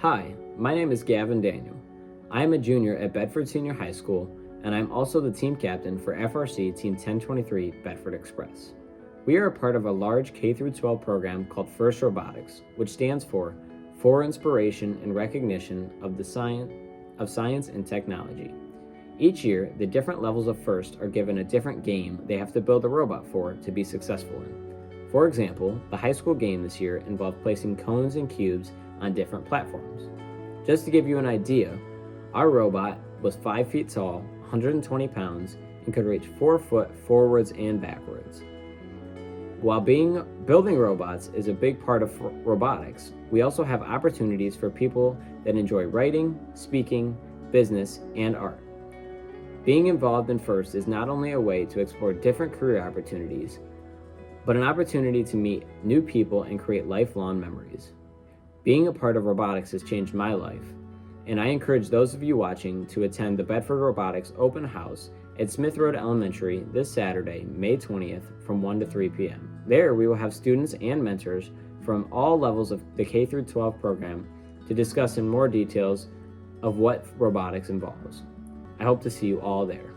Hi, my name is Gavin Daniel. I am a junior at Bedford Senior High School, and I'm also the team captain for FRC Team 1023 Bedford Express. We are a part of a large K-12 program called FIRST Robotics, which stands for Inspiration and Recognition of Science and Technology. Each year, the different levels of FIRST are given a different game they have to build a robot for to be successful in. For example, the high school game this year involved placing cones and cubes on different platforms. Just to give you an idea, our robot was 5 feet tall, 120 pounds, and could reach 4 foot forwards and backwards. While building robots is a big part of robotics, we also have opportunities for people that enjoy writing, speaking, business, and art. Being involved in FIRST is not only a way to explore different career opportunities, but an opportunity to meet new people and create lifelong memories. Being a part of robotics has changed my life, and I encourage those of you watching to attend the Bedford Robotics Open House at Smith Road Elementary this Saturday, May 20th from 1 to 3 p.m. There, we will have students and mentors from all levels of the K-12 program to discuss in more details of what robotics involves. I hope to see you all there.